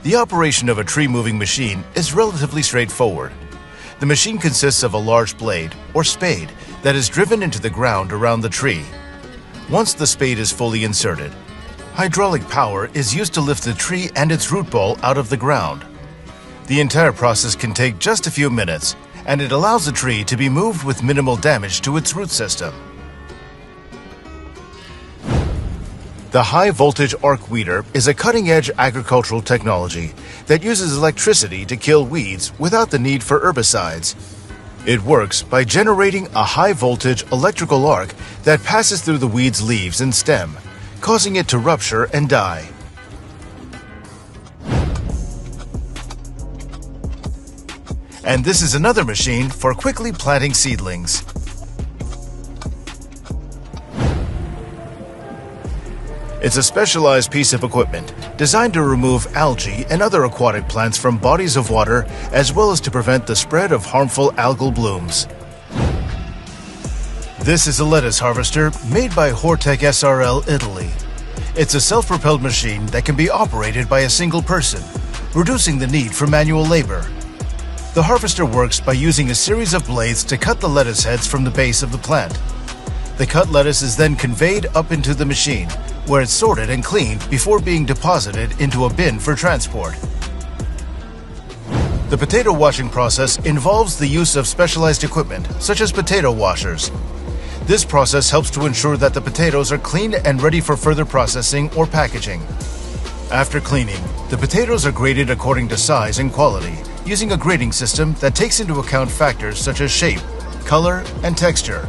The operation of a tree-moving machine is relatively straightforward. The machine consists of a large blade, or spade, that is driven into the ground around the tree. Once the spade is fully inserted, hydraulic power is used to lift the tree and its root ball out of the ground. The entire process can take just a few minutes, and it allows the tree to be moved with minimal damage to its root system. The high-voltage arc weeder is a cutting-edge agricultural technology that uses electricity to kill weeds without the need for herbicides. It works by generating a high-voltage electrical arc that passes through the weed's leaves and stem, causing it to rupture and die. And this is another machine for quickly planting seedlings. It's a specialized piece of equipment designed to remove algae and other aquatic plants from bodies of water, as well as to prevent the spread of harmful algal blooms. This is a lettuce harvester made by Hortec SRL Italy. It's a self-propelled machine that can be operated by a single person, reducing the need for manual labor. The harvester works by using a series of blades to cut the lettuce heads from the base of the plant. The cut lettuce is then conveyed up into the machine, where it's sorted and cleaned before being deposited into a bin for transport. The potato washing process involves the use of specialized equipment, such as potato washers. This process helps to ensure that the potatoes are cleaned and ready for further processing or packaging. After cleaning, the potatoes are graded according to size and quality, using a grading system that takes into account factors such as shape, color, and texture.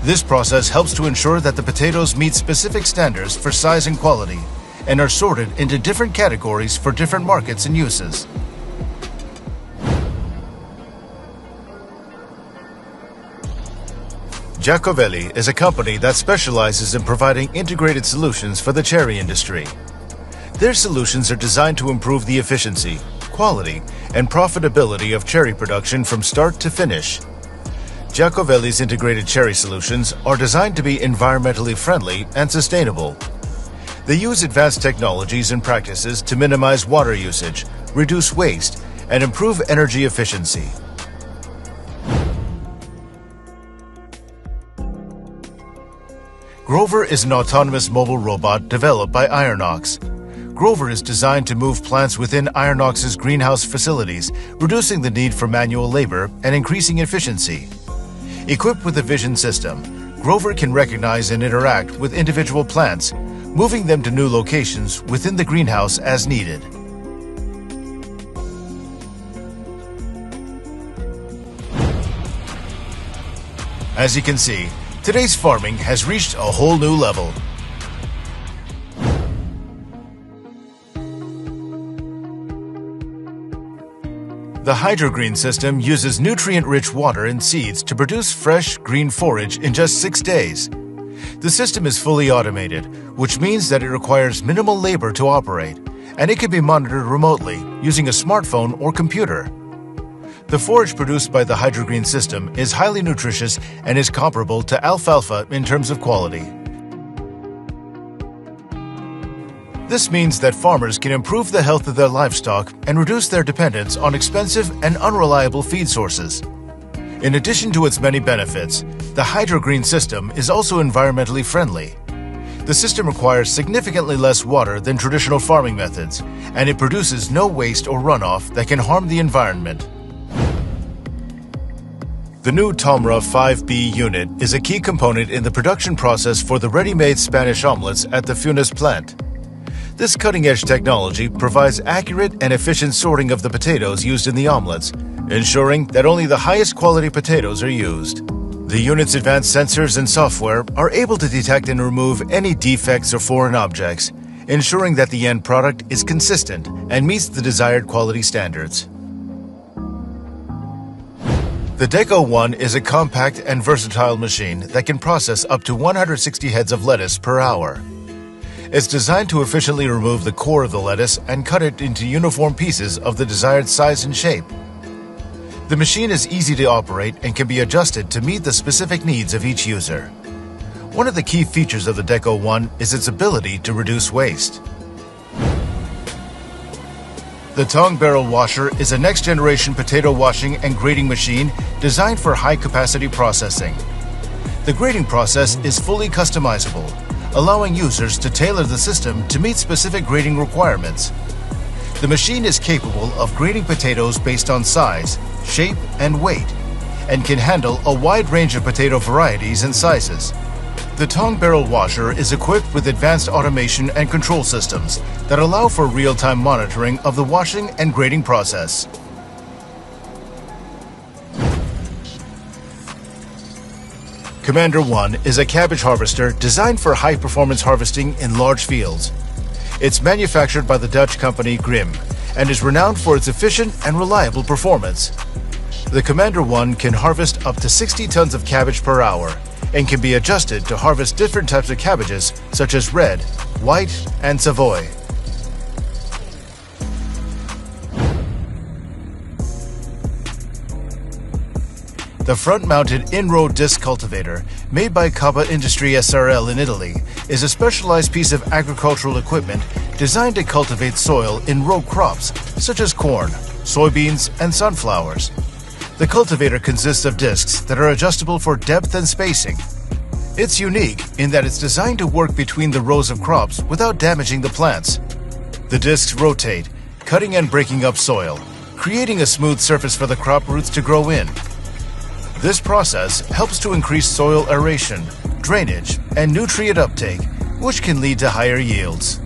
This process helps to ensure that the potatoes meet specific standards for size and quality, and are sorted into different categories for different markets and uses. Giacovelli is a company that specializes in providing integrated solutions for the cherry industry. Their solutions are designed to improve the efficiency, quality, and profitability of cherry production from start to finish. Giacovelli's integrated cherry solutions are designed to be environmentally friendly and sustainable. They use advanced technologies and practices to minimize water usage, reduce waste, and improve energy efficiency. Grover is an autonomous mobile robot developed by Ironox. Grover is designed to move plants within Ironox's greenhouse facilities, reducing the need for manual labor and increasing efficiency. Equipped with a vision system, Grover can recognize and interact with individual plants, moving them to new locations within the greenhouse as needed. As you can see, today's farming has reached a whole new level. The Hydrogreen system uses nutrient-rich water and seeds to produce fresh, green forage in just 6 days. The system is fully automated, which means that it requires minimal labor to operate, and it can be monitored remotely using a smartphone or computer. The forage produced by the Hydrogreen system is highly nutritious and is comparable to alfalfa in terms of quality. This means that farmers can improve the health of their livestock and reduce their dependence on expensive and unreliable feed sources. In addition to its many benefits, the Hydrogreen system is also environmentally friendly. The system requires significantly less water than traditional farming methods, and it produces no waste or runoff that can harm the environment. The new Tomra 5B unit is a key component in the production process for the ready-made Spanish omelets at the Funes plant. This cutting-edge technology provides accurate and efficient sorting of the potatoes used in the omelets, ensuring that only the highest quality potatoes are used. The unit's advanced sensors and software are able to detect and remove any defects or foreign objects, ensuring that the end product is consistent and meets the desired quality standards. The Deco 1 is a compact and versatile machine that can process up to 160 heads of lettuce per hour. It's designed to efficiently remove the core of the lettuce and cut it into uniform pieces of the desired size and shape. The machine is easy to operate and can be adjusted to meet the specific needs of each user. One of the key features of the Deco 1 is its ability to reduce waste. The tongue barrel washer is a next-generation potato washing and grading machine designed for high-capacity processing. The grading process is fully customizable, allowing users to tailor the system to meet specific grading requirements. The machine is capable of grading potatoes based on size, shape, and weight, and can handle a wide range of potato varieties and sizes. The tongue barrel washer is equipped with advanced automation and control systems that allow for real-time monitoring of the washing and grading process. Commander 1 is a cabbage harvester designed for high-performance harvesting in large fields. It's manufactured by the Dutch company Grimm and is renowned for its efficient and reliable performance. The Commander 1 can harvest up to 60 tons of cabbage per hour and can be adjusted to harvest different types of cabbages such as red, white, and Savoy. The front-mounted in-row disc cultivator, made by Capa Industrie SRL in Italy, is a specialized piece of agricultural equipment designed to cultivate soil in row crops such as corn, soybeans, and sunflowers. The cultivator consists of discs that are adjustable for depth and spacing. It's unique in that it's designed to work between the rows of crops without damaging the plants. The discs rotate, cutting and breaking up soil, creating a smooth surface for the crop roots to grow in. This process helps to increase soil aeration, drainage, and nutrient uptake, which can lead to higher yields.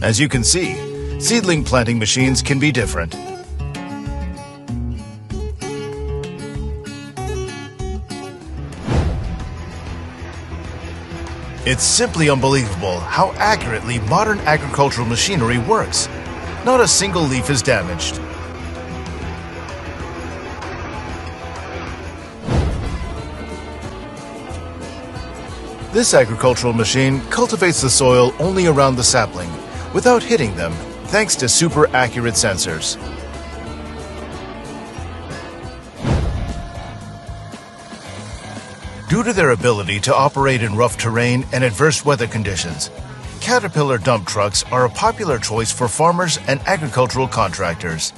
As you can see, seedling planting machines can be different. It's simply unbelievable how accurately modern agricultural machinery works. Not a single leaf is damaged. This agricultural machine cultivates the soil only around the sapling, without hitting them, thanks to super accurate sensors. Due to their ability to operate in rough terrain and adverse weather conditions, Caterpillar dump trucks are a popular choice for farmers and agricultural contractors.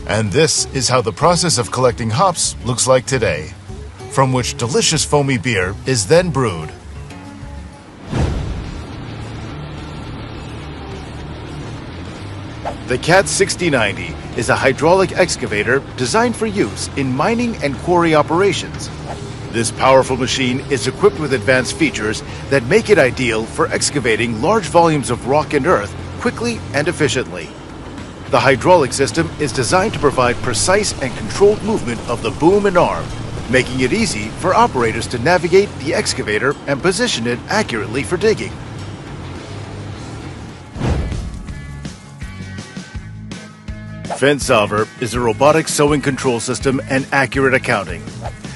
And this is how the process of collecting hops looks like today, from which delicious foamy beer is then brewed. The CAT 6090 is a hydraulic excavator designed for use in mining and quarry operations. This powerful machine is equipped with advanced features that make it ideal for excavating large volumes of rock and earth quickly and efficiently. The hydraulic system is designed to provide precise and controlled movement of the boom and arm, making it easy for operators to navigate the excavator and position it accurately for digging. Fence Solver is a robotic sowing control system and accurate accounting.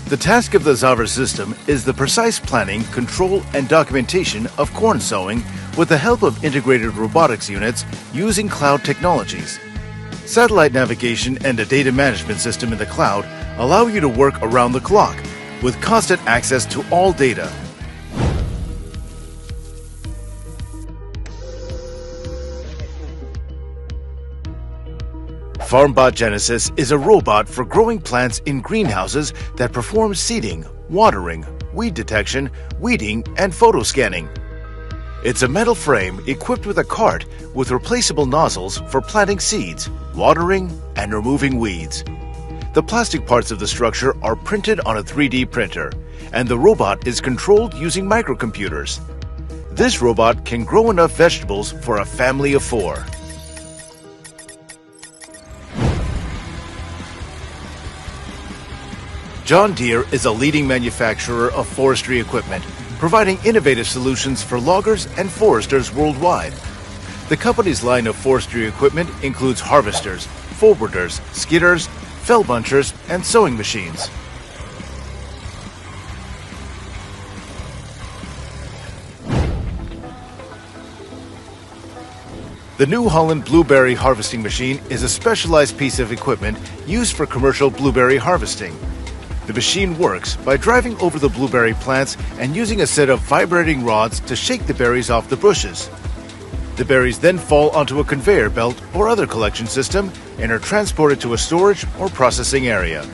The task of the Solver system is the precise planning, control, and documentation of corn sowing with the help of integrated robotics units using cloud technologies. Satellite navigation and a data management system in the cloud allow you to work around the clock with constant access to all data. FarmBot Genesis is a robot for growing plants in greenhouses that performs seeding, watering, weed detection, weeding, and photo scanning. It's a metal frame equipped with a cart with replaceable nozzles for planting seeds, watering, and removing weeds. The plastic parts of the structure are printed on a 3D printer, and the robot is controlled using microcomputers. This robot can grow enough vegetables for a family of 4. John Deere is a leading manufacturer of forestry equipment, providing innovative solutions for loggers and foresters worldwide. The company's line of forestry equipment includes harvesters, forwarders, skidders, fell bunchers, and sowing machines. The New Holland blueberry harvesting machine is a specialized piece of equipment used for commercial blueberry harvesting. The machine works by driving over the blueberry plants and using a set of vibrating rods to shake the berries off the bushes. The berries then fall onto a conveyor belt or other collection system and are transported to a storage or processing area.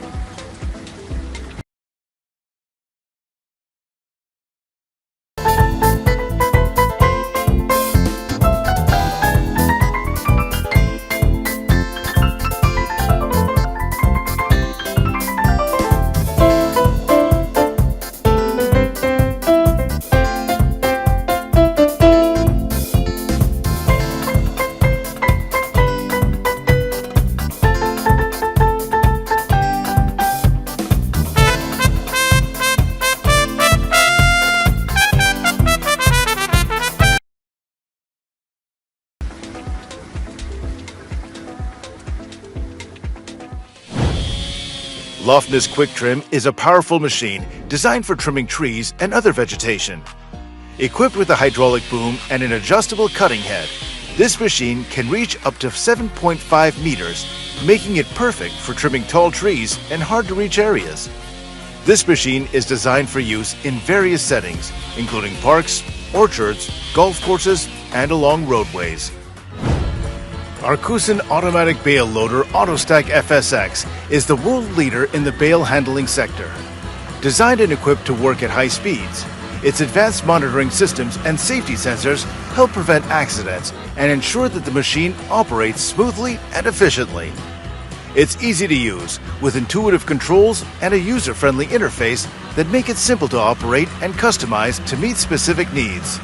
Lofness Quick Trim is a powerful machine designed for trimming trees and other vegetation. Equipped with a hydraulic boom and an adjustable cutting head, this machine can reach up to 7.5 meters, making it perfect for trimming tall trees and hard-to-reach areas. This machine is designed for use in various settings, including parks, orchards, golf courses, and along roadways. Our Kusin Automatic Bale Loader AutoStack FSX is the world leader in the bale handling sector. Designed and equipped to work at high speeds, its advanced monitoring systems and safety sensors help prevent accidents and ensure that the machine operates smoothly and efficiently. It's easy to use, with intuitive controls and a user-friendly interface that make it simple to operate and customize to meet specific needs.